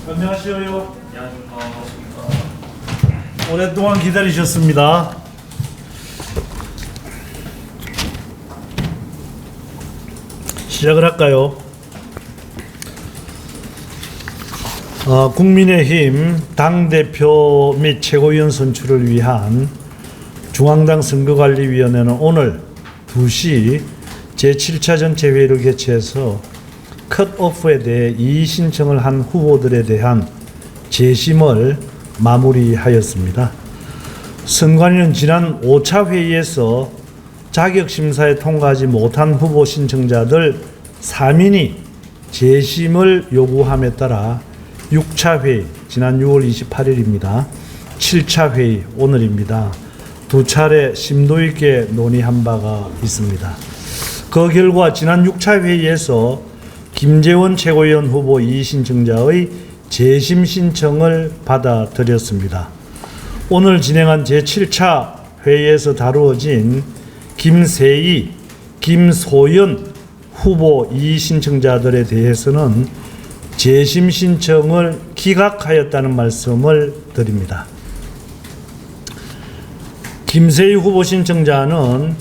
안녕하세요. 안녕하십니까. 오랫동안 기다리셨습니다. 시작을 할까요? 국민의힘 당대표 및 최고위원 선출을 위한 중앙당 선거관리위원회는 오늘 2시 제7차 전체회의를 개최해서 컷오프에 대해 이의 신청을 한 후보들에 대한 재심을 마무리하였습니다. 선관위는 지난 5차 회의에서 자격심사에 통과하지 못한 후보 신청자들 3인이 재심을 요구함에 따라 6차 회의, 지난 6월 28일입니다. 7차 회의, 오늘입니다. 두 차례 심도 있게 논의한 바가 있습니다. 그 결과 지난 6차 회의에서 김재원 최고위원 후보 이의 신청자의 재심 신청을 받아들였습니다. 오늘 진행한 제7차 회의에서 다루어진 김세희, 김소연 후보 이의 신청자들에 대해서는 재심 신청을 기각하였다는 말씀을 드립니다. 김세희 후보 신청자는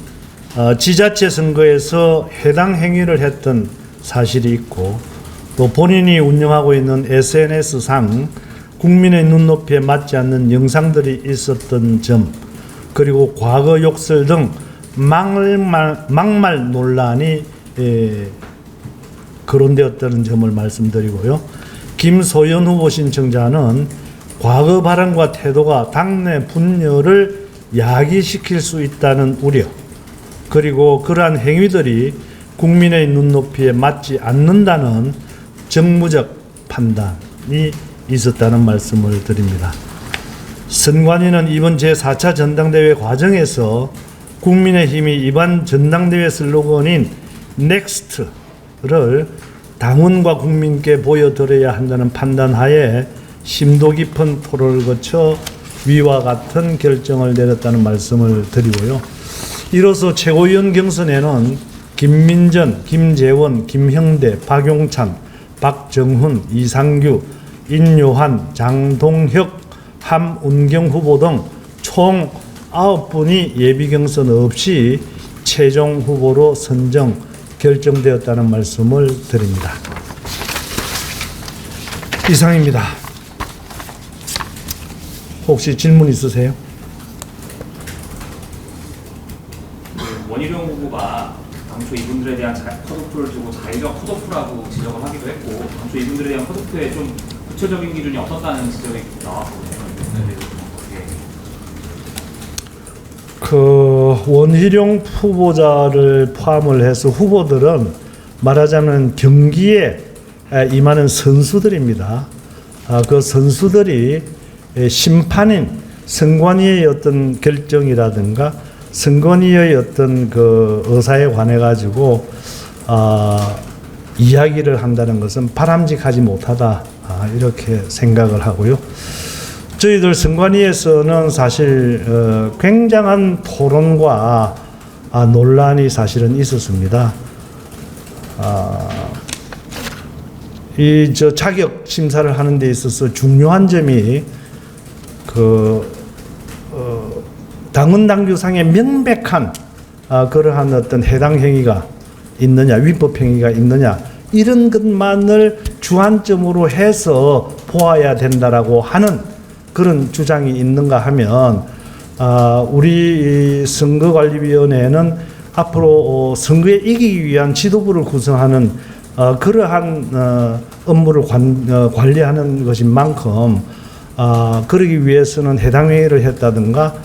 지자체 선거에서 해당 행위를 했던 사실이 있고 또 본인이 운영하고 있는 SNS상 국민의 눈높이에 맞지 않는 영상들이 있었던 점, 그리고 과거 욕설 등 막말 논란이 거론되었다는 점을 말씀드리고요. 김소연 후보 신청자는 과거 발언과 태도가 당내 분열을 야기시킬 수 있다는 우려, 그리고 그러한 행위들이 국민의 눈높이에 맞지 않는다는 정무적 판단이 있었다는 말씀을 드립니다. 선관위는 이번 제4차 전당대회 과정에서 국민의힘이 이번 전당대회 슬로건인 넥스트를 당원과 국민께 보여드려야 한다는 판단하에 심도 깊은 토론을 거쳐 위와 같은 결정을 내렸다는 말씀을 드리고요. 이로써 최고위원 경선에는 김민전, 김재원, 김형대, 박용찬, 박정훈, 이상규, 인요한, 장동혁, 함운경 후보 등 총 9분이 예비 경선 없이 최종 후보로 선정, 결정되었다는 말씀을 드립니다. 이상입니다. 혹시 질문 있으세요? 원희룡 후보가 당초 이분들에 대한 컷오프를 두고 자의적 컷오프라고 지적을 하기도 했고, 당초 이분들에 대한 컷오프의 좀 구체적인 기준이 없었다는 지적이 나왔거든요. 그 원희룡 후보자를 포함을 해서 후보들은 말하자면 경기에 임하는 선수들입니다. 그 선수들이 심판인 선관위의 어떤 결정이라든가 선관위의 어떤 그 의사에 관해 가지고 이야기를 한다는 것은 바람직하지 못하다, 이렇게 생각을 하고요. 저희들 선관위에서는 사실 굉장한 토론과 논란이 사실은 있었습니다. 이 자격 심사를 하는 데 있어서 중요한 점이 당원 당규상의 명백한 그러한 어떤 해당 행위가 있느냐, 위법 행위가 있느냐, 이런 것만을 주안점으로 해서 보아야 된다라고 하는 그런 주장이 있는가 하면, 우리 선거관리위원회는 앞으로 선거에 이기기 위한 지도부를 구성하는 그러한 업무를 관리하는 것인 만큼, 그러기 위해서는 해당 행위를 했다든가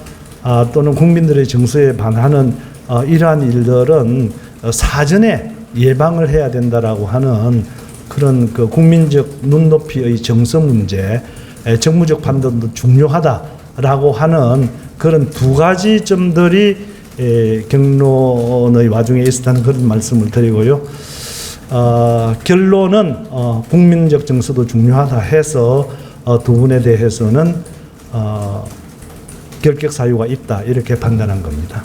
또는 국민들의 정서에 반하는 이러한 일들은 사전에 예방을 해야 된다라고 하는 그런 그 국민적 눈높이의 정서 문제, 정무적 판단도 중요하다라고 하는 그런 두 가지 점들이 경론의 와중에 있었다는 그런 말씀을 드리고요. 결론은 국민적 정서도 중요하다 해서 두 분에 대해서는 결격 사유가 있다, 이렇게 판단한 겁니다.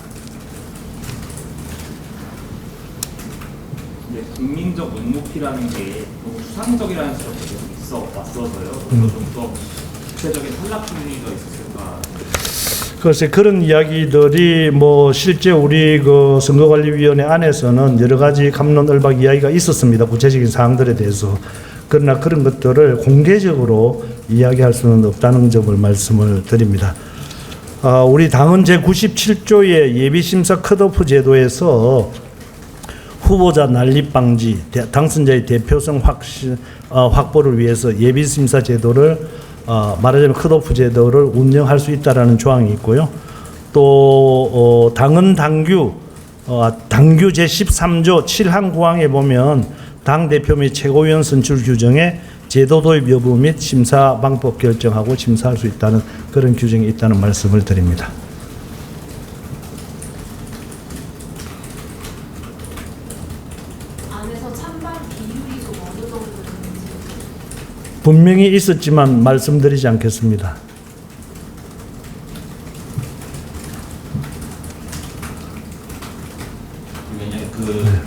국민적 눈높이라는 게 너무 추상적이라는 지적이 계속 있어요. 왔어서요. 좀 더 구체적인 탈락 심리가 있었을까? 글쎄 그런 이야기들이 뭐 실제 우리 그 선거관리위원회 안에서는 여러 가지 갑론을박 이야기가 있었습니다. 구체적인 사항들에 대해서. 그러나 그런 것들을 공개적으로 이야기할 수는 없다는 점을 말씀을 드립니다. 우리 당은 제97조의 예비심사 컷오프 제도에서 후보자 난립 방지, 당선자의 대표성 확보를 위해서 예비심사 제도를 말하자면 컷오프 제도를 운영할 수 있다라는 조항이 있고요. 또 당은 당규 제13조 7항 구항에 보면 당 대표 및 최고위원 선출 규정에 제도 도입 여부 및 심사 방법 결정하고 심사할 수 있다는 그런 규정이 있다는 말씀을 드립니다. 안에서 찬반 비율이 좀 어느 정도 되는지. 분명히 있었지만 말씀드리지 않겠습니다.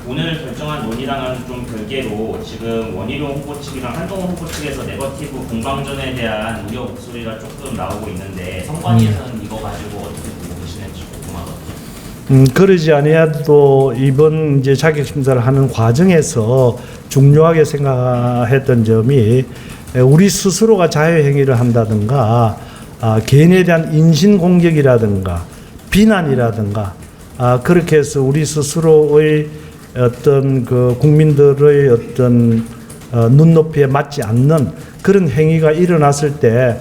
오늘 결정한 논의랑은 좀 별개로 지금 원희룡 후보 측이랑 한동훈 후보 측에서 네거티브 공방전에 대한 우려 목소리가 조금 나오고 있는데 선관위에서는 이거 가지고 어떻게 보고 계시는지 궁금하거든요. 그러지 아니하도 이번 이제 자격 심사를 하는 과정에서 중요하게 생각했던 점이 우리 스스로가 자유 행위를 한다든가 개인에 대한 인신 공격이라든가 비난이라든가 그렇게 해서 우리 스스로의 어떤 그 국민들의 어떤 눈높이에 맞지 않는 그런 행위가 일어났을 때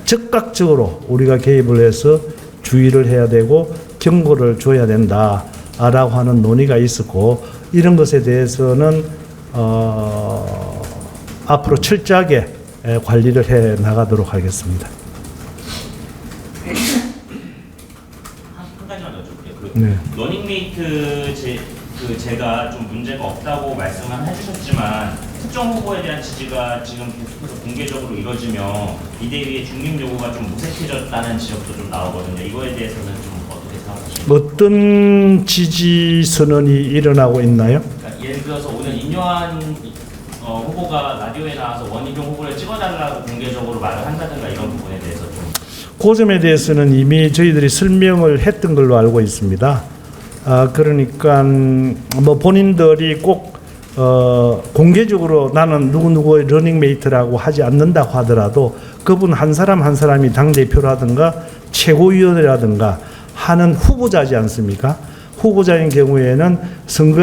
즉각적으로 우리가 개입을 해서 주의를 해야 되고 경고를 줘야 된다라고 하는 논의가 있었고 이런 것에 대해서는 앞으로 철저하게 관리를 해 나가도록 하겠습니다. 한 가지만 여쭤볼게요. 네. 러닝메이트 제가 좀 문제가 없다고 말씀을 해주셨지만 특정 후보에 대한 지지가 지금 계속해서 공개적으로 이뤄지며 비대위의 중립 요구가 좀 무색해졌다는 지적도 좀 나오거든요. 이거에 대해서는 좀 어떻게 생각하십니까? 어떤 지지 선언이 일어나고 있나요? 그러니까 예를 들어서 오늘 임요한 후보가 라디오에 나와서 원희룡 후보를 찍어달라고 공개적으로 말을 한다든가 이런 부분에 대해서 좀. 그 점에 대해서는 이미 저희들이 설명을 했던 걸로 알고 있습니다. 그러니까 뭐 본인들이 꼭 공개적으로 나는 누구누구의 러닝메이트라고 하지 않는다고 하더라도 그분 한 사람 한 사람이 당대표라든가 최고위원이라든가 하는 후보자지 않습니까? 후보자인 경우에는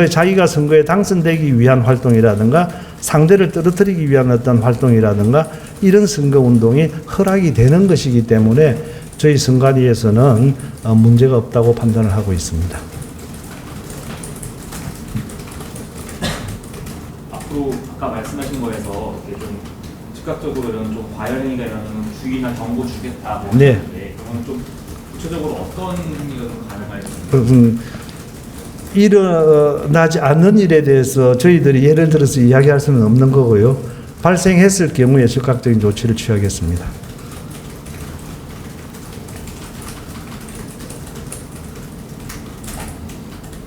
자기가 선거에 당선되기 위한 활동이라든가 상대를 떨어뜨리기 위한 어떤 활동이라든가 이런 선거운동이 허락이 되는 것이기 때문에 저희 선관위에서는 문제가 없다고 판단을 하고 있습니다. 앞으로 아까 말씀하신 거에서 이렇게 좀 즉각적으로 이런 좀 과열 행위가 일어나면 주의나 경고 주겠다. 뭐 네. 그러면 좀 구체적으로 어떤 행위가 좀 가능할지. 일어나지 않는 일에 대해서 저희들이 예를 들어서 이야기할 수는 없는 거고요. 발생했을 경우에 즉각적인 조치를 취하겠습니다.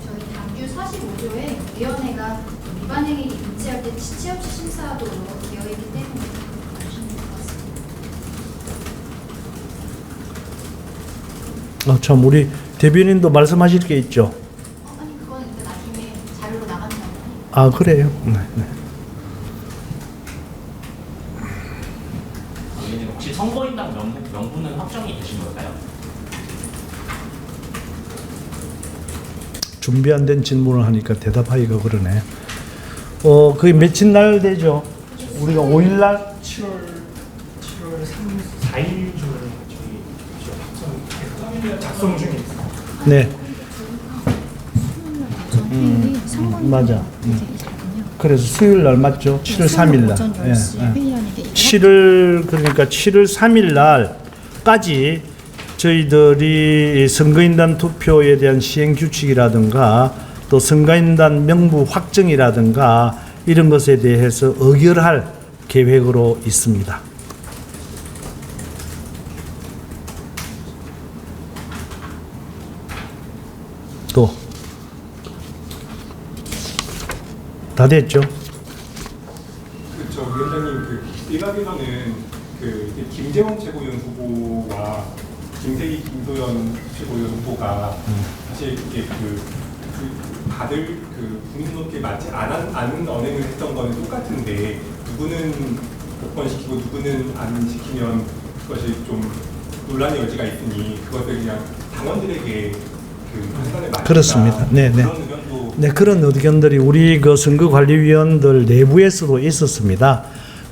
저희 당규 45조에 위원회가 위반 행위를 인지할 때 지체 없이 심사하도록 되어 있기 때문에 봐주시면 될 것 같습니다. 참 우리 대변인도 말씀하실 게 있죠. 아니 그건 이제 나중에 자료로 나가는 거예요. 아 그래요? 네. 혹시 선거인단 명부는 확정이 되신 걸까요? 준비 안 된 질문을 하니까 대답하기가 그러네. 그게 며칠 날 되죠? 우리가 5일 날 7월 4일 중에 저희 작성 중에 있어요. 네. 선거인단 맞아. 되거든요. 그래서 수요일 날 맞죠? 7월 3일 날. 오전 10시에 회의안이 돼 있고 7월 3일 날까지 저희들이 선거인단 투표에 대한 시행 규칙이라든가 또 선거인단 명부 확정이라든가 이런 것에 대해서 의결할 계획으로 있습니다. 또 다 됐죠? 저 위원장님 일각에서는 그 김재원 최고위원 후보와 김세희 김도연 최고위원 후보가 사실 이게 다들 그 국민노트에 맞지 않은 언행을 했던 거는 똑같은데 누구는 복권시키고 누구는 안 시키면 그것이 좀 논란의 여지가 있으니 그것을 그냥 당원들에게 그 판단을 맡긴다. 그렇습니다. 네, 네. 그런 의견도 네, 그런 의견들이 우리 그 선거관리위원들 내부에서도 있었습니다.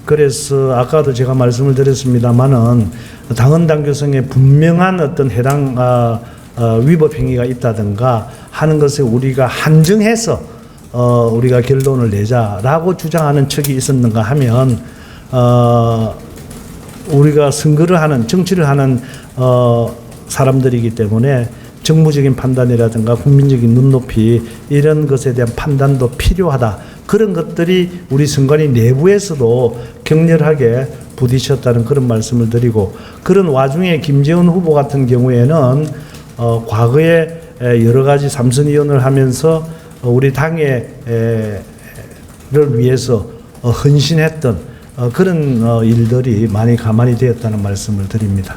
그래서 아까도 제가 말씀을 드렸습니다만은 당헌 당규성에 분명한 어떤 해당 위법 행위가 있다든가 하는 것에 우리가 한정해서 우리가 결론을 내자라고 주장하는 측이 있었는가 하면 우리가 선거를 하는 정치를 하는 사람들이기 때문에 정무적인 판단이라든가 국민적인 눈높이 이런 것에 대한 판단도 필요하다. 그런 것들이 우리 선관위 내부에서도 격렬하게 부딪혔다는 그런 말씀을 드리고 그런 와중에 김재원 후보 같은 경우에는 과거에 여러 가지 삼선위원을 하면서 우리 당의 를 위해서 헌신했던 그런 일들이 많이 가만히 되었다는 말씀을 드립니다.